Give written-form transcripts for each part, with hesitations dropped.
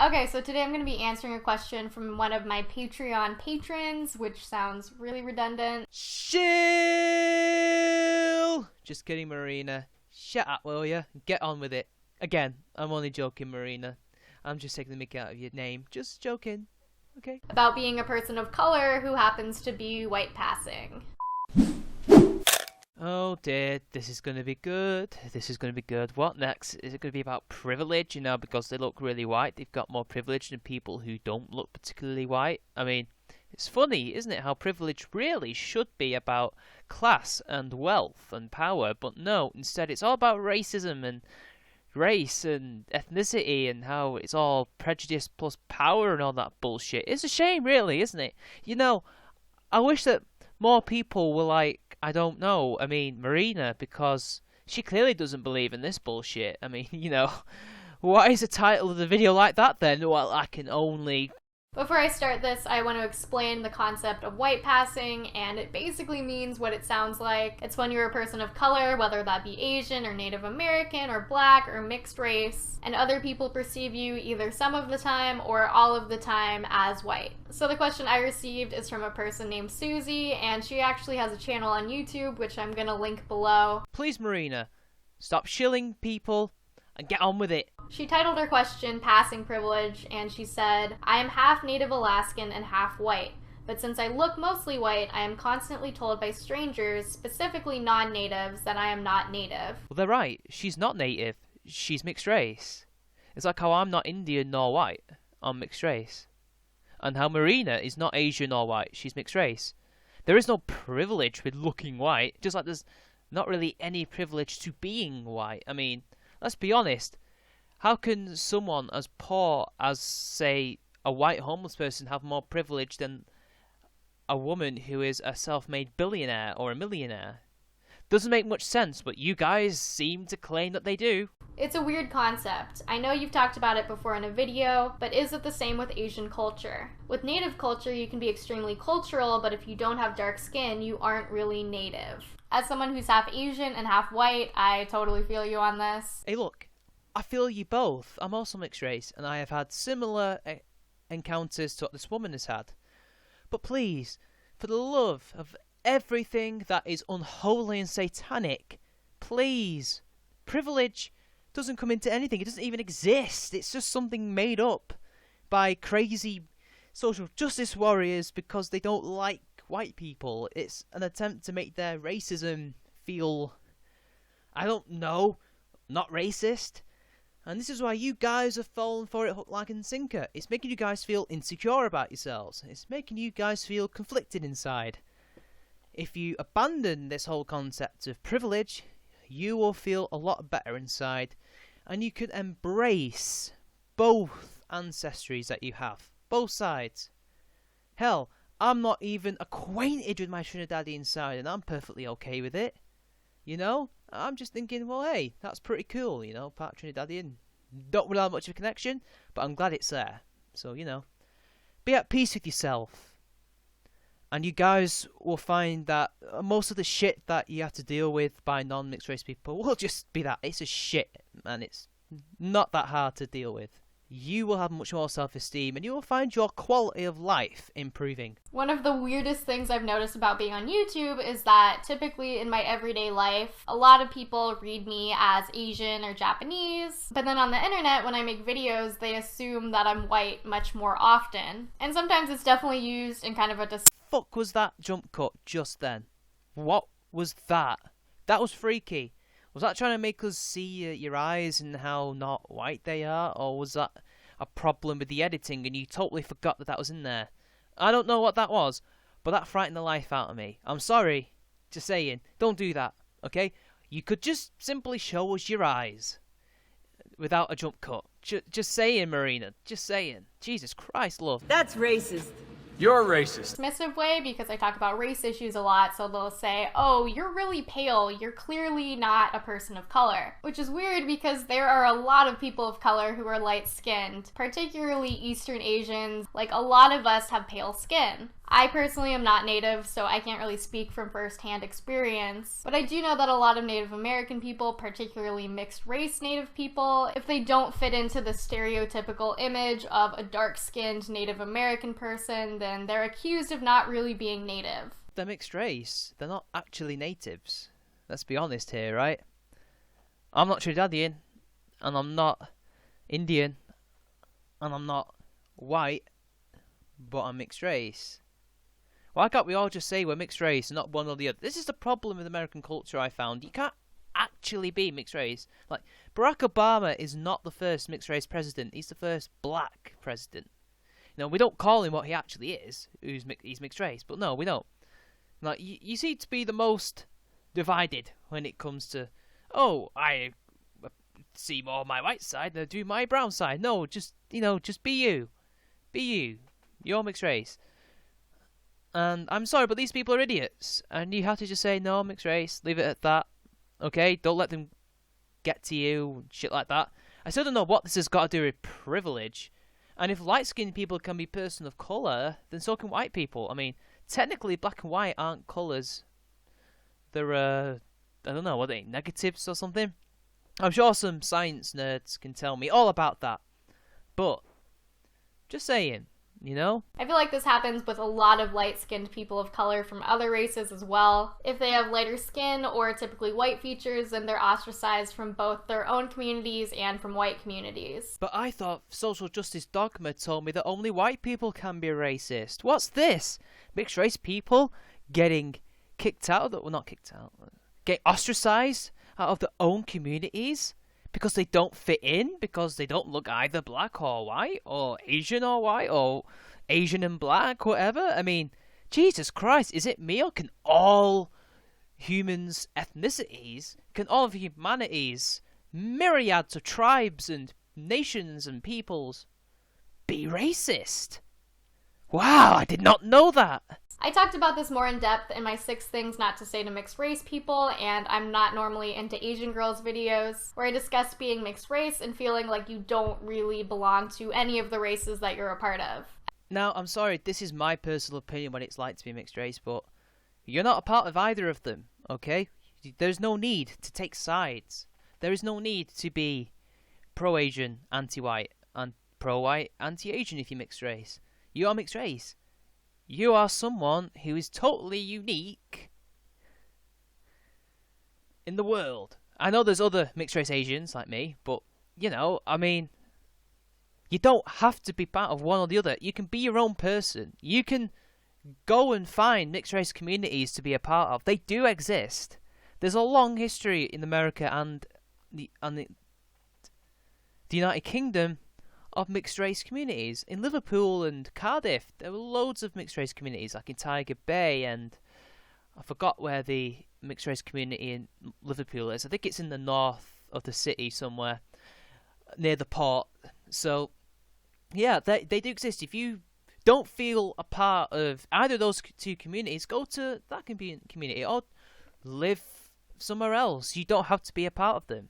Okay, so today I'm going to be answering a question from one of my Patreon patrons, which sounds really redundant. Chill! Just kidding, Marina. Shut up, will ya? Get on with it. Again, I'm only joking, Marina. I'm just taking the mickey out of your name. Just joking. Okay? About being a person of color who happens to be white passing. Oh dear, this is going to be good. This is going to be good. What next? Is it going to be about privilege? You know, because they look really white, they've got more privilege than people who don't look particularly white. I mean, it's funny, isn't it, how privilege really should be about class and wealth and power, but no, instead it's all about racism and race and ethnicity and how it's all prejudice plus power and all that bullshit. It's a shame, really, isn't it? You know, I wish that more people were like, I don't know, I mean, Marina, because she clearly doesn't believe in this bullshit. I mean, you know, why is the title of the video like that then? Well, I can only... Before I start this, I want to explain the concept of white passing, and it basically means what it sounds like. It's when you're a person of color, whether that be Asian or Native American or black or mixed race, and other people perceive you either some of the time or all of the time as white. So the question I received is from a person named Susie, and she actually has a channel on YouTube, which I'm going to link below. Please, Marina, stop shilling people and get on with it. She titled her question Passing Privilege, and she said, I am half Native Alaskan and half white, but since I look mostly white, I am constantly told by strangers, specifically non-natives, that I am not native. Well, they're right. She's not native. She's mixed race. It's like how I'm not Indian nor white. I'm mixed race. And how Marina is not Asian or white. She's mixed race. There is no privilege with looking white, just like there's not really any privilege to being white. I mean, let's be honest. How can someone as poor as, say, a white homeless person have more privilege than a woman who is a self-made billionaire or a millionaire? Doesn't make much sense, but you guys seem to claim that they do. It's a weird concept. I know you've talked about it before in a video, but is it the same with Asian culture? With native culture, you can be extremely cultural, but if you don't have dark skin, you aren't really native. As someone who's half Asian and half white, I totally feel you on this. Hey, look. I feel you both. I'm also mixed race, and I have had similar encounters to what this woman has had. But please, for the love of everything that is unholy and satanic, please, privilege doesn't come into anything. It doesn't even exist. It's just something made up by crazy social justice warriors because they don't like white people. It's an attempt to make their racism feel, I don't know, not racist. And this is why you guys have fallen for it hook, line and sinker. It's making you guys feel insecure about yourselves. It's making you guys feel conflicted inside. If you abandon this whole concept of privilege, you will feel a lot better inside. And you can embrace both ancestries that you have. Both sides. Hell, I'm not even acquainted with my Trinidadian side, and I'm perfectly okay with it. You know? I'm just thinking, well, hey, that's pretty cool, you know, part Trinidadian. Don't really have much of a connection, but I'm glad it's there. So, you know, be at peace with yourself. And you guys will find that most of the shit that you have to deal with by non-mixed race people will just be that. It's a shit, and it's not that hard to deal with. You will have much more self-esteem, and you will find your quality of life improving. One of the weirdest things I've noticed about being on YouTube is that typically in my everyday life, a lot of people read me as Asian or Japanese, but then on the internet, when I make videos, they assume that I'm white much more often. And sometimes it's definitely used in kind of a Fuck was that jump cut just then? What was that? That was freaky. Was that trying to make us see your eyes and how not white they are? Or was that a problem with the editing and you totally forgot that that was in there? I don't know what that was, but that frightened the life out of me. I'm sorry. Just saying. Don't do that, okay? You could just simply show us your eyes without a jump cut. Just saying, Marina. Just saying. Jesus Christ, love. That's racist. You're racist. Dismissive way because I talk about race issues a lot, so they'll say, oh, you're really pale, you're clearly not a person of color. Which is weird because there are a lot of people of color who are light-skinned, particularly Eastern Asians. Like, a lot of us have pale skin. I personally am not Native, so I can't really speak from first-hand experience, but I do know that a lot of Native American people, particularly mixed-race Native people, if they don't fit into the stereotypical image of a dark-skinned Native American person, then they're accused of not really being Native. They're mixed race. They're not actually natives. Let's be honest here, right? I'm not Trinidadian, and I'm not Indian, and I'm not white, but I'm mixed race. Why can't we all just say we're mixed race and not one or the other? This is the problem with American culture, I found. You can't actually be mixed race. Like, Barack Obama is not the first mixed race president. He's the first black president. You know, we don't call him what he actually is. He's mixed race. But no, we don't. Like, you seem to be the most divided when it comes to, oh, I see more on my white side than I do my brown side. No, just be you. Be you. You're mixed race. And I'm sorry, but these people are idiots. And you have to just say, no, mixed race. Leave it at that. Okay? Don't let them get to you and shit like that. I still don't know what this has got to do with privilege. And if light-skinned people can be person of colour, then so can white people. I mean, technically, black and white aren't colours. They're, I don't know, what are they, negatives or something? I'm sure some science nerds can tell me all about that. But, just saying. You know? I feel like this happens with a lot of light-skinned people of color from other races as well. If they have lighter skin or typically white features, then they're ostracized from both their own communities and from white communities. But I thought social justice dogma told me that only white people can be racist. What's this? Mixed race people getting kicked out of the... Well, not kicked out. Getting ostracized out of their own communities? Because they don't fit in? Because they don't look either black or white? Or Asian or white? Or Asian and black? Whatever? I mean, Jesus Christ, is it me? Or can all humans, ethnicities, can all of humanities, myriads of tribes and nations and peoples be racist? Wow, I did not know that. I talked about this more in depth in my 6 things not to say to mixed race people, and I'm not normally into Asian girls videos, where I discuss being mixed race and feeling like you don't really belong to any of the races that you're a part of. Now, I'm sorry, this is my personal opinion what it's like to be mixed race, but you're not a part of either of them, okay? There's no need to take sides. There is no need to be pro-Asian, anti-white, and pro-white, anti-Asian if you're mixed race. You are mixed race. You are someone who is totally unique in the world. I know there's other mixed race Asians like me, but, you know, I mean, you don't have to be part of one or the other. You can be your own person. You can go and find mixed race communities to be a part of. They do exist. There's a long history in America and the United Kingdom of mixed race communities. In Liverpool and Cardiff, there were loads of mixed race communities, like in Tiger Bay, and I forgot where the mixed race community in Liverpool is. I think it's in the north of the city somewhere, near the port. So, yeah, they do exist. If you don't feel a part of either of those 2 communities, go to that community or live somewhere else. You don't have to be a part of them.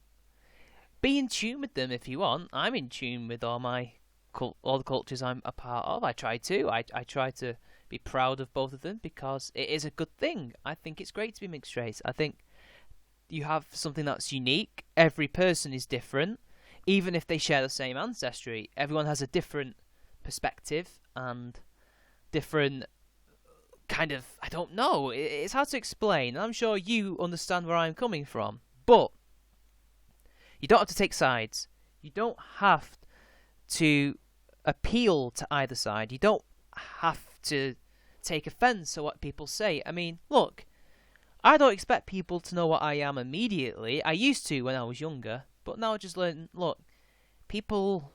Be in tune with them if you want. I'm in tune with all the cultures I'm a part of. I try to. I try to be proud of both of them because it is a good thing. I think it's great to be mixed race. I think you have something that's unique. Every person is different, even if they share the same ancestry. Everyone has a different perspective and different kind of, I don't know. It's hard to explain. I'm sure you understand where I'm coming from, but you don't have to take sides. You don't have to appeal to either side. You don't have to take offence at what people say. I mean, look, I don't expect people to know what I am immediately. I used to when I was younger, but now I just learn, look, people,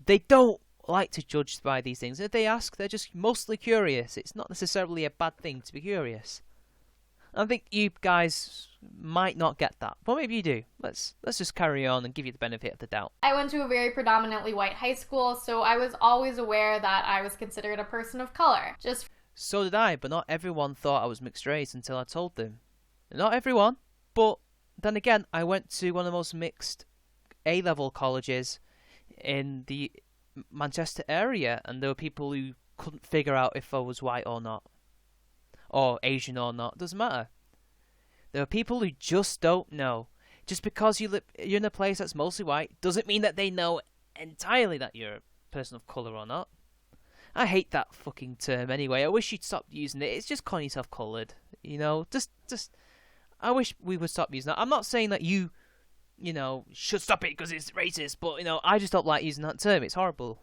they don't like to judge by these things. If they ask, they're just mostly curious. It's not necessarily a bad thing to be curious. I think you guys might not get that, but maybe you do. Let's just carry on and give you the benefit of the doubt. I went to a very predominantly white high school, so I was always aware that I was considered a person of color. So did I, but not everyone thought I was mixed race until I told them. Not everyone, but then again, I went to one of the most mixed A-level colleges in the Manchester area, and there were people who couldn't figure out if I was white or not, or Asian or not. Doesn't matter. There are people who just don't know. Just because you're in a place that's mostly white doesn't mean that they know entirely that you're a person of colour or not. I hate that fucking term anyway. I wish you'd stop using it. It's just calling yourself coloured. You know, just. I wish we would stop using that. I'm not saying that you should stop it because it's racist, but I just don't like using that term. It's horrible.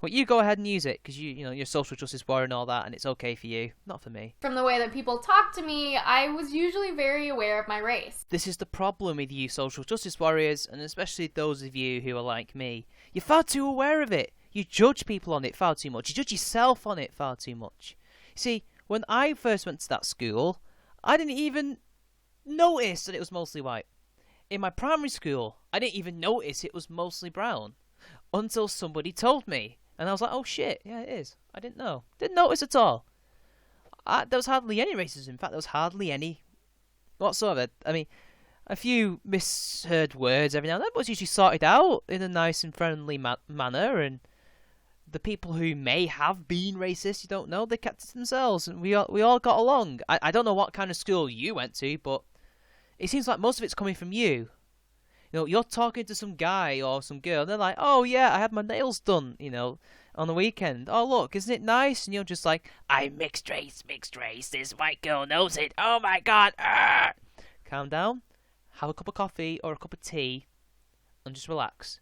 But you go ahead and use it because you're social justice warrior and all that, and it's okay for you. Not for me. From the way that people talk to me, I was usually very aware of my race. This is the problem with you social justice warriors, and especially those of you who are like me. You're far too aware of it. You judge people on it far too much. You judge yourself on it far too much. See, when I first went to that school, I didn't even notice that it was mostly white. In my primary school, I didn't even notice it was mostly brown until somebody told me. And I was like, oh shit, yeah, it is. I didn't know. Didn't notice at all. There was hardly any racism. In fact, there was hardly any whatsoever. I mean, a few misheard words every now and then, but it was usually sorted out in a nice and friendly manner. And the people who may have been racist, you don't know, they kept it to themselves. And we all got along. I don't know what kind of school you went to, but it seems like most of it's coming from you. You're talking to some guy or some girl, and they're like, oh yeah, I had my nails done, on the weekend. Oh look, isn't it nice? And you're just like, I'm mixed race, this white girl knows it, oh my god. Argh! Calm down, have a cup of coffee or a cup of tea, and just relax.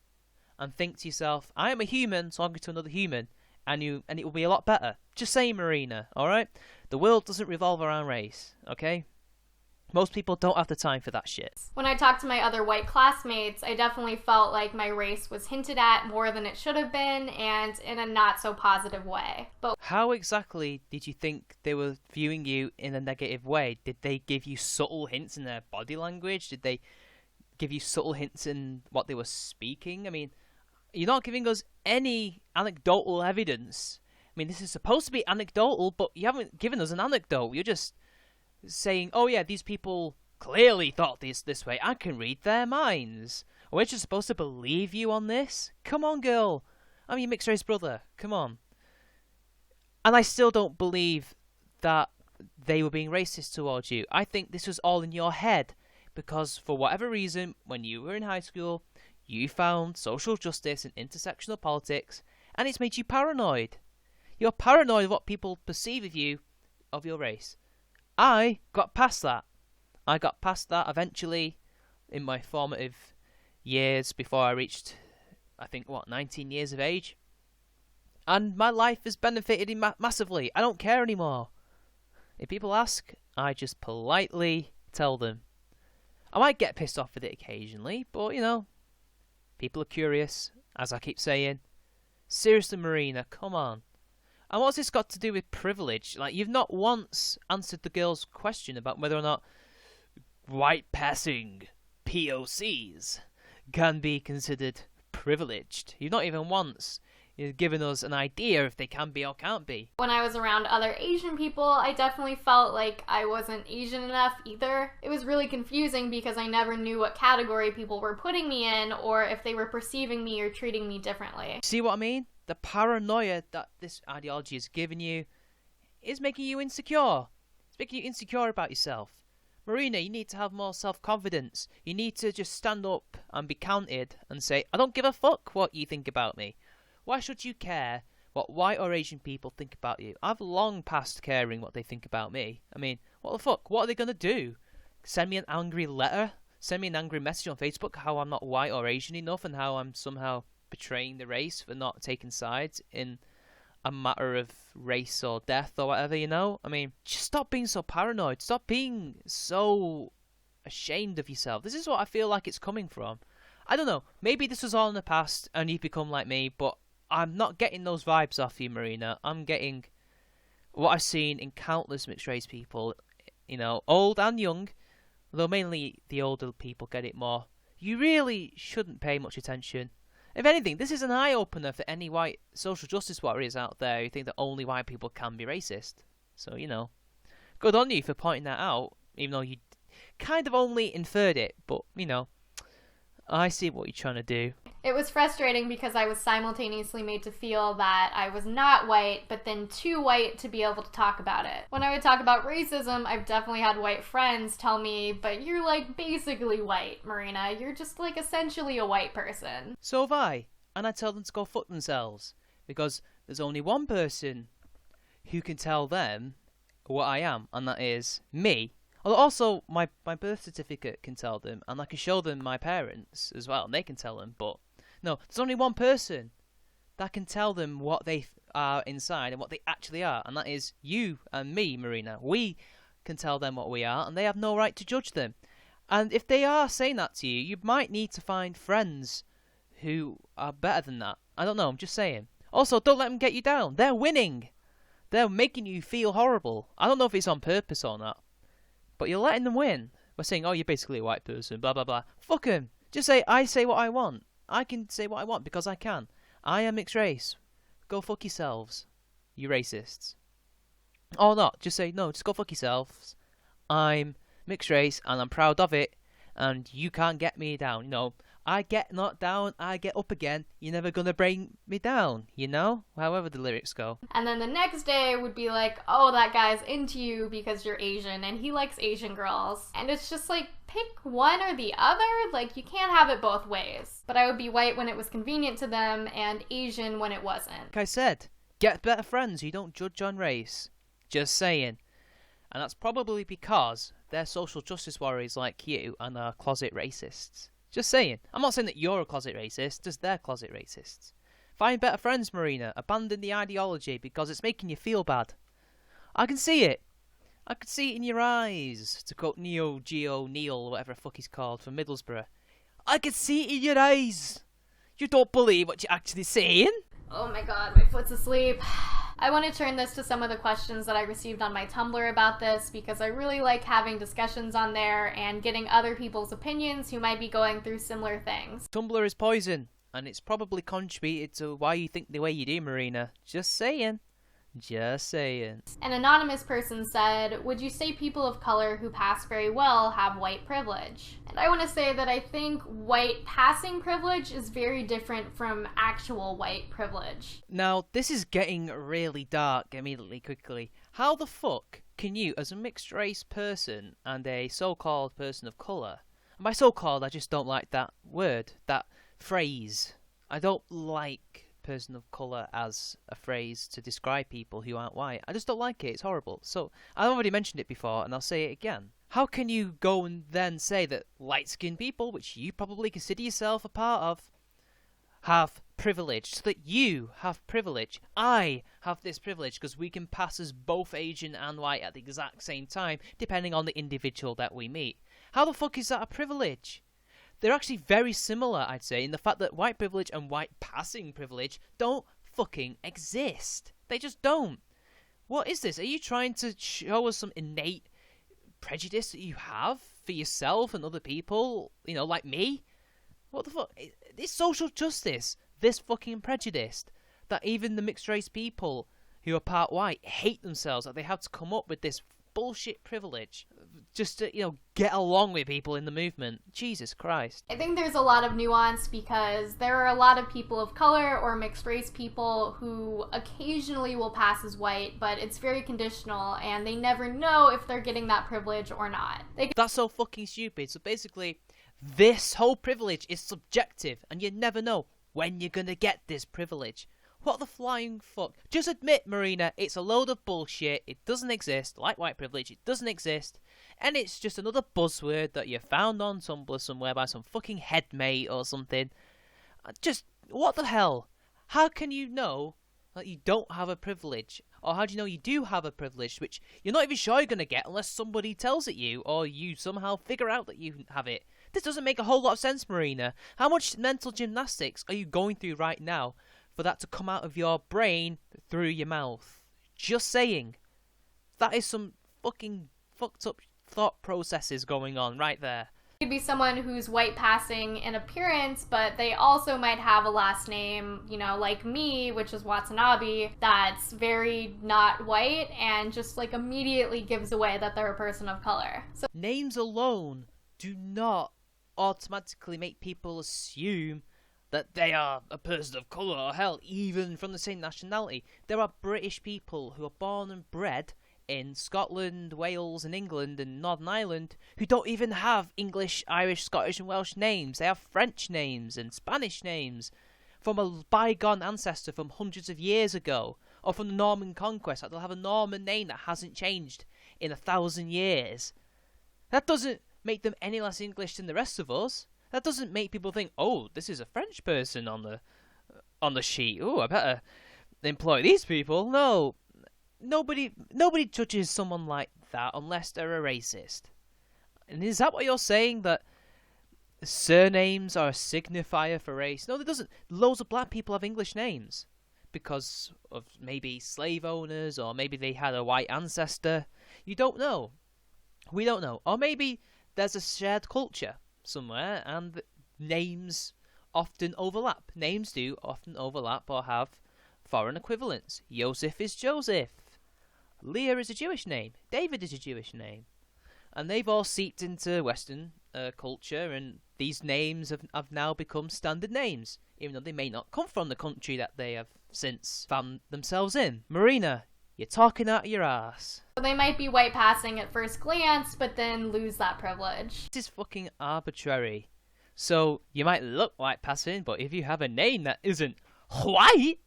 And think to yourself, I am a human talking to another human, and it will be a lot better. Just saying, Marina, alright? The world doesn't revolve around race, okay? Most people don't have the time for that shit. When I talked to my other white classmates, I definitely felt like my race was hinted at more than it should have been, and in a not so positive way. But how exactly did you think they were viewing you in a negative way? Did they give you subtle hints in their body language? Did they give you subtle hints in what they were speaking? I mean, you're not giving us any anecdotal evidence. I mean, this is supposed to be anecdotal, but you haven't given us an anecdote. You're just saying, oh yeah, these people clearly thought this way. I can read their minds. We're just supposed to believe you on this? Come on, girl. I'm your mixed race brother. Come on. And I still don't believe that they were being racist towards you. I think this was all in your head because for whatever reason, when you were in high school, you found social justice and intersectional politics, and it's made you paranoid. You're paranoid of what people perceive of you, of your race. I got past that. I got past that eventually in my formative years before I reached, 19 years of age. And my life has benefited massively. I don't care anymore. If people ask, I just politely tell them. I might get pissed off with it occasionally, but people are curious, as I keep saying. Seriously, Marina, come on. And what's this got to do with privilege? Like, you've not once answered the girl's question about whether or not white passing POCs can be considered privileged. You've not even once given us an idea if they can be or can't be. When I was around other Asian people, I definitely felt like I wasn't Asian enough either. It was really confusing because I never knew what category people were putting me in or if they were perceiving me or treating me differently. See what I mean? The paranoia that this ideology has given you is making you insecure. It's making you insecure about yourself. Marina, you need to have more self-confidence. You need to just stand up and be counted and say, I don't give a fuck what you think about me. Why should you care what white or Asian people think about you? I've long past caring what they think about me. I mean, what the fuck? What are they going to do? Send me an angry letter? Send me an angry message on Facebook how I'm not white or Asian enough and how I'm somehow betraying the race for not taking sides in a matter of race or death or whatever, I mean, just stop being so paranoid. Stop being so ashamed of yourself. This is what I feel like it's coming from. I don't know. Maybe this was all in the past and you've become like me, but I'm not getting those vibes off you, Marina. I'm getting what I've seen in countless mixed race people, old and young, though mainly the older people get it more. You really shouldn't pay much attention. If anything, this is an eye-opener for any white social justice warriors out there who think that only white people can be racist. So, good on you for pointing that out, even though you kind of only inferred it. But, I see what you're trying to do. It was frustrating because I was simultaneously made to feel that I was not white, but then too white to be able to talk about it. When I would talk about racism, I've definitely had white friends tell me, but you're like basically white, Marina. You're just like essentially a white person. So have I. And I tell them to go fuck themselves. Because there's only one person who can tell them what I am, and that is me. Also, my birth certificate can tell them, and I can show them my parents as well, and they can tell them, but no, there's only one person that can tell them what they are inside and what they actually are, and that is you and me, Marina. We can tell them what we are, and they have no right to judge them. And if they are saying that to you, you might need to find friends who are better than that. I don't know, I'm just saying. Also, don't let them get you down. They're winning. They're making you feel horrible. I don't know if it's on purpose or not, but you're letting them win by saying, oh, you're basically a white person, blah, blah, blah. Fuck them. Just say, I say what I want. I can say what I want because I can. I am mixed race. Go fuck yourselves, you racists. Or not. Just say, no, just go fuck yourselves. I'm mixed race and I'm proud of it, and you can't get me down. You know, I get knocked down, I get up again. You're never gonna bring me down, you know? However the lyrics go. And then the next day would be like, oh, that guy's into you because you're Asian and he likes Asian girls. And it's just like, pick one or the other. Like, you can't have it both ways. But I would be white when it was convenient to them and Asian when it wasn't. Like I said, get better friends who don't judge on race. Just saying. And that's probably because they're social justice warriors like you and are closet racists. Just saying. I'm not saying that you're a closet racist, just they're closet racists. Find better friends, Marina. Abandon the ideology because it's making you feel bad. I can see it. I can see it in your eyes, to quote Neo Geo Neil, whatever the fuck he's called, from Middlesbrough. I can see it in your eyes. You don't believe what you're actually saying. Oh my god, my foot's asleep. I want to turn this to some of the questions that I received on my Tumblr about this because I really like having discussions on there and getting other people's opinions who might be going through similar things. Tumblr is poison, and it's probably contributed to why you think the way you do, Marina. Just saying. Just saying. An anonymous person said, would you say people of color who pass very well have white privilege? And I want to say that I think white passing privilege is very different from actual white privilege. Now, this is getting really dark immediately, quickly. How the fuck can you, as a mixed race person and a so-called person of colour, and by so-called I just don't like that word, that phrase. I don't like person of colour as a phrase to describe people who aren't white. I just don't like it. It's horrible. So I've already mentioned it before and I'll say it again. How can you go and then say that light-skinned people, which you probably consider yourself a part of, have privilege, so that you have privilege? I have this privilege because we can pass as both Asian and white at the exact same time, depending on the individual that we meet. How the fuck is that a privilege? They're actually very similar, I'd say, in the fact that white privilege and white passing privilege don't fucking exist. They just don't. What is this? Are you trying to show us some innate prejudice that you have for yourself and other people, you know, like me? What the fuck? It's social justice, this fucking prejudice, that even the mixed race people who are part white hate themselves, that they have to come up with this bullshit privilege just to, you know, get along with people in the movement. Jesus Christ. I think there's a lot of nuance because there are a lot of people of color or mixed race people who occasionally will pass as white, but it's very conditional and they never know if they're getting that privilege or not. That's so fucking stupid. So basically, this whole privilege is subjective and you never know when you're gonna get this privilege. What the flying fuck? Just admit, Marina, it's a load of bullshit. It doesn't exist. Like white privilege, it doesn't exist. And it's just another buzzword that you found on Tumblr somewhere by some fucking headmate or something. Just, what the hell? How can you know that you don't have a privilege? Or how do you know you do have a privilege, which you're not even sure you're going to get unless somebody tells it you, or you somehow figure out that you have it? This doesn't make a whole lot of sense, Marina. How much mental gymnastics are you going through right now for that to come out of your brain through your mouth? Just saying. That is some fucking fucked up thought processes going on right there. It could be someone who's white passing in appearance, but they also might have a last name, you know, like me, which is Watanabe, that's very not white and just like immediately gives away that they're a person of color. So names alone do not automatically make people assume that they are a person of colour, or hell, even from the same nationality. There are British people who are born and bred in Scotland, Wales and England and Northern Ireland who don't even have English, Irish, Scottish and Welsh names. They have French names and Spanish names from a bygone ancestor from hundreds of years ago, or from the Norman conquest. Like, they'll have a Norman name that hasn't changed in 1,000 years. That doesn't make them any less English than the rest of us. That doesn't make people think, oh, this is a French person on the sheet. Oh, I better employ these people. No, nobody judges someone like that unless they're a racist. And is that what you're saying, that surnames are a signifier for race? No, there doesn't. Loads of black people have English names because of maybe slave owners, or maybe they had a white ancestor. You don't know. We don't know. Or maybe there's a shared culture somewhere and names often overlap. Names do often overlap or have foreign equivalents. Joseph is Joseph. Leah is a Jewish name. David is a Jewish name. And they've all seeped into Western culture, and these names have now become standard names, even though they may not come from the country that they have since found themselves in. Marina, you're talking out of your ass. So they might be white passing at first glance, but then lose that privilege. This is fucking arbitrary. So you might look white passing, but if you have a name that isn't white,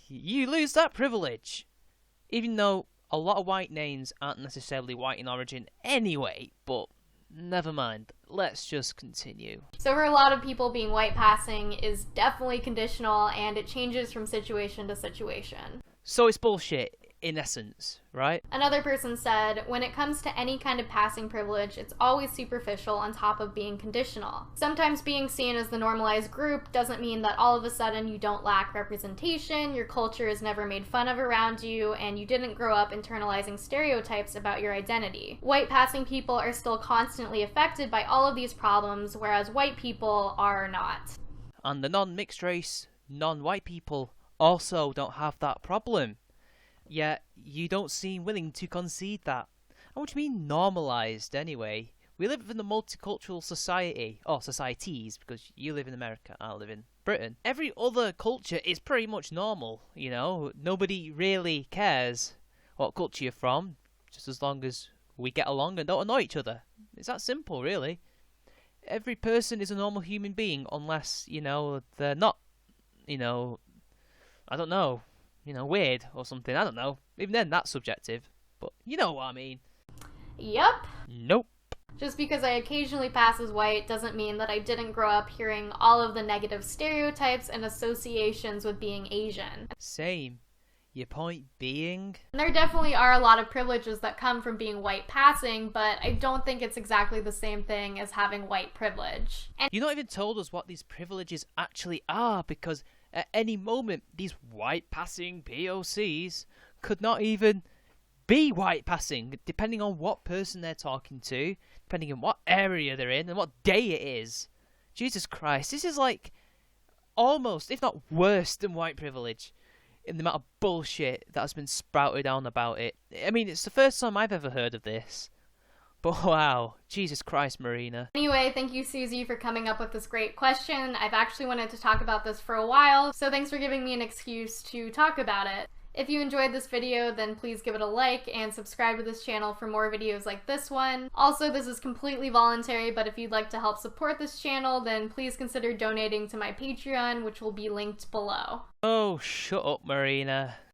you lose that privilege. Even though a lot of white names aren't necessarily white in origin anyway, but never mind. Let's just continue. So for a lot of people, being white passing is definitely conditional, and it changes from situation to situation. So it's bullshit, in essence, right? Another person said, when it comes to any kind of passing privilege, it's always superficial on top of being conditional. Sometimes being seen as the normalized group doesn't mean that all of a sudden you don't lack representation, your culture is never made fun of around you, and you didn't grow up internalizing stereotypes about your identity. White passing people are still constantly affected by all of these problems, whereas white people are not. And the non-mixed race, non-white people also don't have that problem. Yet you don't seem willing to concede that. And what do you mean normalised anyway? We live in a multicultural society, or societies, because you live in America, I live in Britain. Every other culture is pretty much normal, you know? Nobody really cares what culture you're from, just as long as we get along and don't annoy each other. It's that simple, really. Every person is a normal human being, unless, you know, they're not, you know, I don't know, you know, weird or something. I don't know. Even then, that's subjective. But you know what I mean. Yep. Nope. Just because I occasionally pass as white doesn't mean that I didn't grow up hearing all of the negative stereotypes and associations with being Asian. Same. Your point being? And there definitely are a lot of privileges that come from being white passing, but I don't think it's exactly the same thing as having white privilege. And You're not even told us what these privileges actually are, because at any moment these white passing POCs could not even be white passing, depending on what person they're talking to, depending on what area they're in and what day it is. Jesus Christ, this is like almost, if not worse than white privilege, in the amount of bullshit that has been sprouted on about it. I mean, it's the first time I've ever heard of this. But wow, Jesus Christ, Marina. Anyway, thank you, Susie, for coming up with this great question. I've actually wanted to talk about this for a while, so thanks for giving me an excuse to talk about it. If you enjoyed this video, then please give it a like and subscribe to this channel for more videos like this one. Also, this is completely voluntary, but if you'd like to help support this channel, then please consider donating to my Patreon, which will be linked below. Oh, shut up, Marina.